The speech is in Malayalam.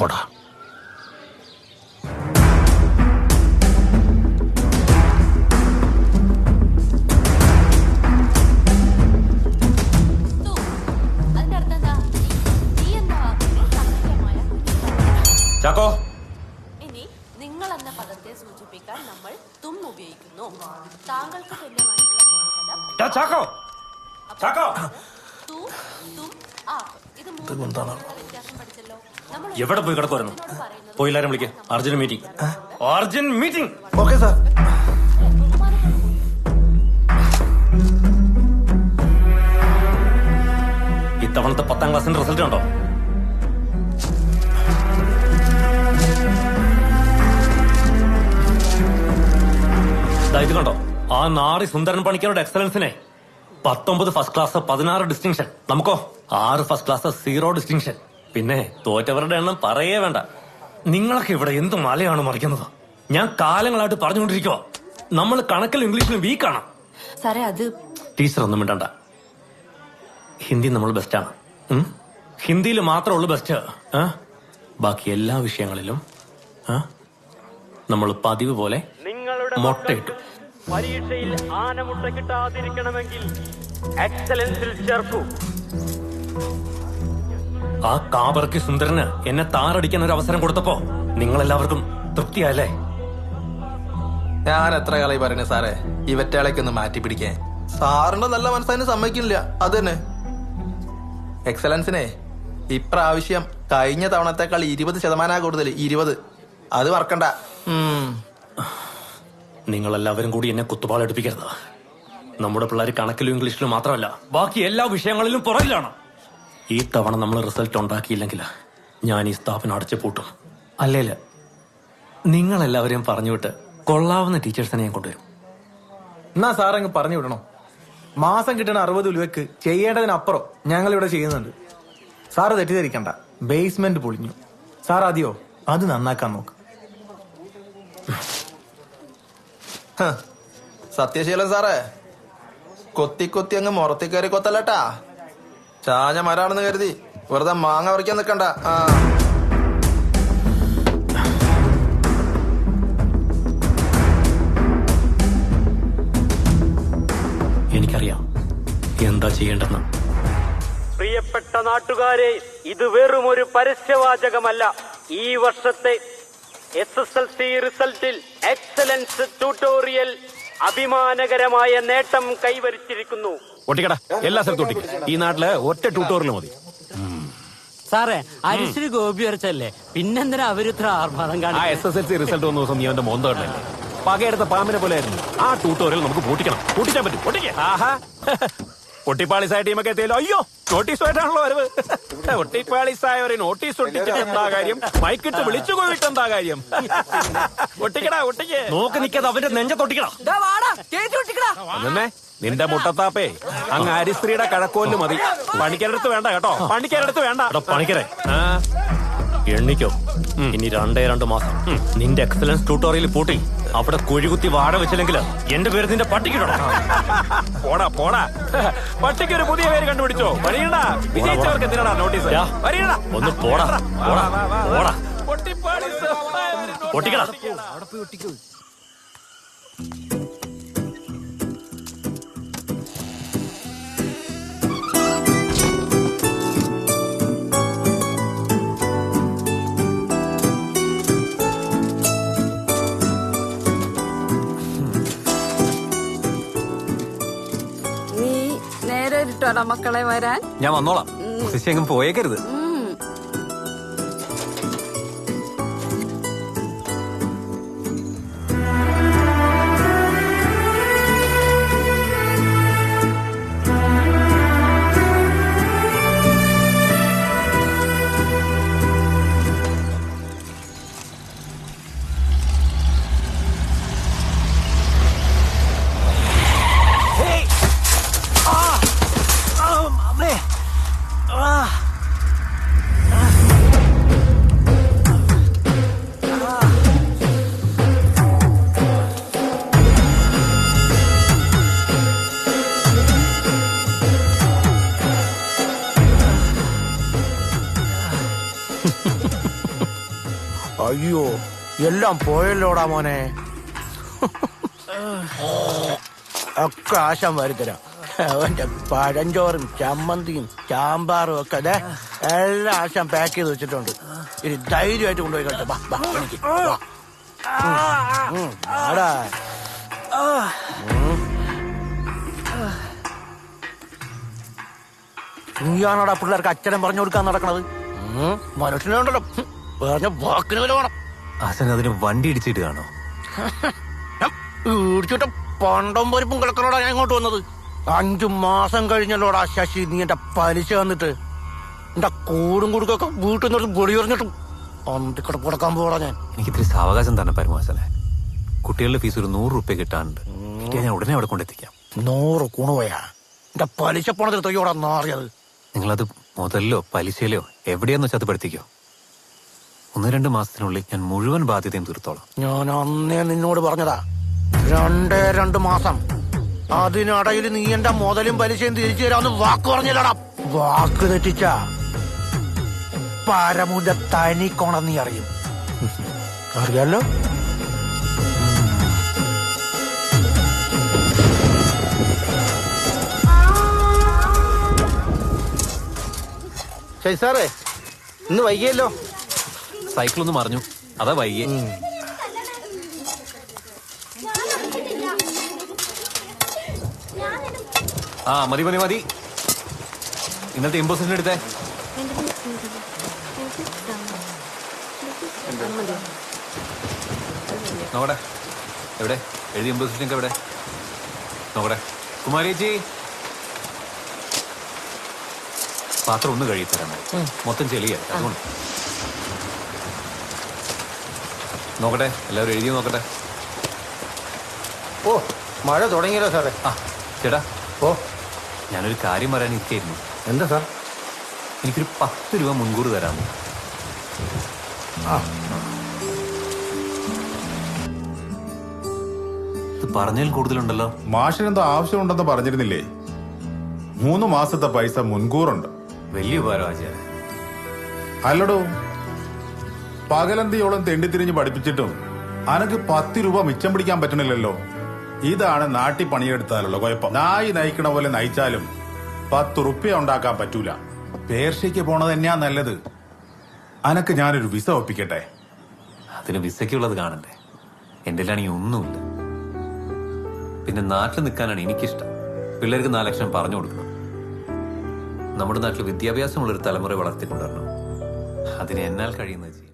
പോടാ. ചാക്കോ, ഇനി നിങ്ങൾ എന്ന പദത്തെ സൂചിപ്പിക്കാൻ നമ്മൾ തും ഉപയോഗിക്കുന്നു. താങ്കൾക്ക് തുല്യമായിട്ടുള്ള ചാക്കോ, ചാക്കോ, തു, തും, ആ. ഇത് മൂന്നും വ്യത്യാസം പഠിച്ചല്ലോ. നമ്മൾ എവിടെ പോയി കിടക്കുമായിരുന്നു? പോയി എല്ലാരും വിളിക്ക്. Urgent meeting. Urgent meeting. Okay sir. ഇത്തവണത്തെ 10ാം ക്ലാസിന്റെ റിസൾട്ട് കണ്ടോ? ഇത് കണ്ടോ? ആ നാറി സുന്ദരൻ പണിക്കരുടെ എക്സലൻസിനെ 19 ഫസ്റ്റ് ക്ലാസ്, 16 ഡിസ്റ്റിങ്ഷൻ. നമുക്കോ 6 ഫസ്റ്റ് ക്ലാസ്, 0 ഡിസ്റ്റിങ്ഷൻ. പിന്നെ തോറ്റവരുടെ എണ്ണം പറയേ വേണ്ട. നിങ്ങളൊക്കെ ഇവിടെ എന്ത് മലയാണ് മറിക്കുന്നത്? ഞാൻ കാലങ്ങളായിട്ട് പറഞ്ഞുകൊണ്ടിരിക്കുക, നമ്മൾ കണക്കിലും ഇംഗ്ലീഷിലും വീക്കാണ്. സാറേ, അത് ടീച്ചർ ഒന്നും മിണ്ടണ്ട. ഹിന്ദി നമ്മൾ ബെസ്റ്റാണ്. ഹിന്ദിയിൽ മാത്രമേ ഉള്ളൂ ബെസ്റ്റ്. ബാക്കി എല്ലാ വിഷയങ്ങളിലും നമ്മൾ പതിവ് പോലെ മുട്ടയിട്ടു. പരീക്ഷയിൽ ആനമുട്ട കിട്ടാതിരിക്കണമെങ്കിൽ എക്സലൻസിൽ ചേർക്കൂ. ആ കാബർക്കി സുന്ദരന് എന്നെ താറടിക്കാൻ ഒരു അവസരം കൊടുത്തപ്പോ നിങ്ങളെല്ലാവർക്കും തൃപ്തിയായല്ലേ? ഞാൻ എത്ര കളി പറയുന്നത് സാറേ, ഈ വെറ്റാളേക്കൊന്ന് മാറ്റി പിടിക്കാൻ. സാറിന്റെ നല്ല മനസ്സതിന് സമ്മതിക്കില്ല. അത് തന്നെ എക്സലൻസിനെ ഇപ്രാവശ്യം കഴിഞ്ഞ തവണത്തെക്കാൾ 20% കൂടുതൽ. 20. അത് മറക്കണ്ട. നിങ്ങളെല്ലാവരും കൂടി എന്നെ കുത്തുപാളെടുപ്പിക്കരുത്. നമ്മുടെ പിള്ളേർ കണക്കിലും ഇംഗ്ലീഷിലും മാത്രമല്ല, ബാക്കി എല്ലാ വിഷയങ്ങളിലും പുറകിലാണ്. ഈ തവണ നമ്മൾ റിസൾട്ട് ഉണ്ടാക്കിയില്ലെങ്കിൽ ഞാൻ ഈ സ്ഥാപനം അടച്ചു പൂട്ടും. അല്ലേല് നിങ്ങളെല്ലാവരെയും പറഞ്ഞുവിട്ട് കൊള്ളാവുന്ന ടീച്ചേഴ്സിനെ ഞാൻ കൊണ്ടുവരും. എന്നാ സാറങ്ങ് പറഞ്ഞു വിടണോ? മാസം കിട്ടുന്ന 60 രൂപയ്ക്ക് ചെയ്യേണ്ടതിനപ്പുറം ഞങ്ങൾ ഇവിടെ ചെയ്യുന്നുണ്ട്. സാറ് തെറ്റിദ്ധരിക്കണ്ട, ബേസ്മെന്റ് പൊളിഞ്ഞു. സാർ അതെയോ അത് നന്നാക്കാൻ നോക്ക്. സത്യശീലൻ സാറേ, കൊത്തി കൊത്തി അങ്ങ് മുറത്തി കയറി കൊത്തല്ലട്ടാ. ചാഞ്ഞ മരാണെന്ന് കരുതി വെറുതെ മാങ്ങ പറിക്കാൻ നിൽക്കണ്ട. എനിക്കറിയാം എന്താ ചെയ്യേണ്ടെന്ന്. പ്രിയപ്പെട്ട നാട്ടുകാരെ, ഇത് വെറും ഒരു പരസ്യവാചകമല്ല. ഈ വർഷത്തെ SSLC റിസൾട്ടിൽ എക്സലൻസ് ട്യൂട്ടോറിയൽ അഭിമാനകരമായ നേട്ടം കൈവരിച്ചിരിക്കുന്നു. ഒട്ടിക്കട, എല്ലാ സ്ഥലത്തും ഒട്ടിക്കും. ഈ നാട്ടില് ഒറ്റ ട്യൂട്ടോറിയൽ മതി. സാറേ, അരിശ്രീ ഗോപി വരച്ചല്ലേ, പിന്നെന്തിനാ അവരിത്ര ആർഭാദം ആ കാണാൻ? SSLC റിസൾട്ട് വന്ന ദിവസം നീ അവന്റെ മോന്തല്ലേ പകയെടുത്ത പാമ്പിനെ പോലെ ആയിരുന്നു. ആ ട്യൂട്ടോറിയൽ നമുക്ക് പൊട്ടിക്കണം. പൊട്ടിക്കാൻ പറ്റും. പൊട്ടിക്കേ. ആഹാ, ഒട്ടിപ്പാളിസായ ടീമൊക്കെ എത്തിയല്ലോ. അയ്യോ, നോട്ടീസുമായിട്ടാണല്ലോ വരവ്. ഒട്ടിപ്പാളിസായ ഒരു നോട്ടീസ് ഒട്ടിച്ചിട്ട് എന്താ കാര്യം? മൈക്കിട്ട് വിളിച്ചു പോയിട്ട് എന്താ കാര്യം? ഒട്ടിക്കടാ, ഒട്ടിക്കേ. നോക്ക് നിൽക്കാതെ അവന്റെ നെഞ്ചത്തൊട്ടിക്കണം. അതന്നെ നിന്റെ മുട്ടത്താപ്പേ അങ്ങ് ഹരിശ്രീയുടെ കഴക്കോല് മതി. പണിക്കരടുത്ത് വേണ്ട കേട്ടോ, പണിക്കരടുത്ത് വേണ്ട. പണിക്കരെ എണ്ണിക്കോ, ഇനി 2 മാസം നിന്റെ എക്സലൻസ് ട്യൂട്ടോറിയൽ പൂട്ടി അവിടെ കുഴികുത്തി വാട വെച്ചില്ലെങ്കിൽ എന്റെ പേര് നിന്റെ പട്ടിക്കിടണം. പോടാ പോടാ, പട്ടിക്കൊരു പുതിയ പേര് കണ്ടുപിടിച്ചോ. വരികടാ, വിജയിച്ചവർക്ക് എന്തിനാടാ നോട്ടീസ്? വരികടാ, ഒന്ന് പോടാ പോടാ പോടാ. ഒട്ടിക്കടാ. മക്കളെ വരാൻ ഞാൻ വന്നോളാം. എങ്ങും പോയേക്കരുത്. അയ്യോ എല്ലാം പോയല്ലോടാ മോനെ. ഒക്കെ ആശാൻ വരുത്തരാം. അവന്റെ പഴഞ്ചോറും ചമ്മന്തിയും സാമ്പാറും ഒക്കെ അതെ എല്ലാം ആശാൻ പാക്ക് ചെയ്ത് വെച്ചിട്ടുണ്ട്. ഇനി ധൈര്യമായിട്ട് കൊണ്ടുപോയി കളിച്ച. നീയാണോടാ പിള്ളേർക്ക് അച്ഛനും പറഞ്ഞു കൊടുക്കാൻ നടക്കണത്? മനുഷ്യനുണ്ടല്ലോ പറഞ്ഞ വാക്കിന് വില വേണം. ആശാൻ അതിന് വണ്ടി ഇടിച്ചിട്ട് കാണോ? ഇടിച്ചിട്ട് പണ്ടം പരിപ്പും കിടക്കലോടാ ഞാൻ ഇങ്ങോട്ട് വന്നത്. 5 മാസം കഴിഞ്ഞല്ലോടാ ശശി നീ എന്റെ പലിശ വന്നിട്ട്. എന്റെ കൂടും കുടുക്കൊക്കെ വീട്ടിൽ നിന്ന് പൊടി എറിഞ്ഞിട്ടും അന്തിക്കിടപ്പ് കൊടുക്കാൻ പോടാ ഞാൻ. എനിക്കിത്തിരി സാവകാശം തന്നെ പരമാശനെ. കുട്ടികളുടെ ഫീസ് ഒരു 100 രൂപ കിട്ടാനുണ്ട്. ഞാൻ ഉടനെ അവിടെ കൊണ്ടെത്തിക്കാം. 100 കുണുവയാ എന്റെ പലിശ പോണതിൽ തൊയ്യോടാ നാറിയത്. നിങ്ങളത് മുതലിലോ പലിശയിലോ എവിടെയാന്ന് വെച്ചാൽ അത് പഠിപ്പിക്കോ. 1-2 മാസത്തിനുള്ളിൽ ഞാൻ മുഴുവൻ ബാധ്യതയും തീർത്തോളാം. ഞാൻ അന്നേ നിന്നോട് പറഞ്ഞതാ 2 മാസം. അതിനിടയിൽ നീ എന്റെ മുതലും പലിശയും തിരിച്ചു തരാമെന്ന് വാക്ക് പറഞ്ഞില്ലടാ. വാക്ക് തെറ്റിച്ച പരമുന്റെ തനിക്കോണം നീ അറിയും. അറിയാലോ? ശരി സാറേ, ഇന്ന് വൈകിയല്ലോ. സൈക്കിൾ ഒന്ന് മറിഞ്ഞു, അതാ വൈകിയേ. ആ മതി മതി മതി. ഇന്നത്തെ ഇമ്പോസിഷൻ എടുത്തേ. നോക്കട്ടെ എവിടെ എഴുതി ഇമ്പോസിഷൻ ഒക്കെ എവിടെ നോക്കട്ടെ. കുമാരിച്ചി പാത്രം ഒന്ന് കഴുകിത്തരാമോ? മൊത്തം ചെളിയായി അതുകൊണ്ട്. നോക്കട്ടെ എല്ലാവരും എഴുതി നോക്കട്ടെ. ഓ മഴ തുടങ്ങിയല്ലോ സാറേ. ആ ചേട്ടാ, ഓ ഞാനൊരു കാര്യം പറയാൻ ഇരിക്കായിരുന്നു. എന്താ സാർ? എനിക്കൊരു 10 രൂപ മുൻകൂർ തരാമോ? ഇത് പറഞ്ഞാൽ കൂടുതലുണ്ടല്ലോ. മാഷിനെന്തോ ആവശ്യമുണ്ടെന്ന് പറഞ്ഞിരുന്നില്ലേ? 3 മാസത്തെ പൈസ മുൻകൂറുണ്ട്. വലിയ ഉപകാരം ആചാര്യ. അല്ലടോ, പകലന്തിയോളം തെണ്ടിത്തിരിഞ്ഞ് പഠിപ്പിച്ചിട്ടും അനക്ക് 10 രൂപ മിച്ചം പിടിക്കാൻ പറ്റണില്ലല്ലോ. ഇതാണ് നാട്ടിൽ പണിയെടുത്താലുള്ള കുഴപ്പം. നായി നയിക്കണ പോലെ നയിച്ചാലും 10 റുപ്യ ഉണ്ടാക്കാൻ പറ്റൂല. പേർഷ്യക്ക് പോണത് തന്നെയാ നല്ലത്. അനക്ക് ഞാനൊരു വിസ ഒപ്പിക്കട്ടെ? അതിന് വിസയ്ക്കുള്ളത് കാണണ്ടേ? എന്റെ ആണെങ്കിൽ ഒന്നുമില്ല. പിന്നെ നാട്ടിൽ നിൽക്കാനാണ് എനിക്കിഷ്ടം. പിള്ളേർക്ക് 4 ലക്ഷം പറഞ്ഞു കൊടുക്കണം. നമ്മുടെ നാട്ടിൽ വിദ്യാഭ്യാസമുള്ളൊരു തലമുറ വളർത്തിക്കൊണ്ടുവരണം. അതിന് എന്നാൽ കഴിയുന്നത് ചെയ്യും.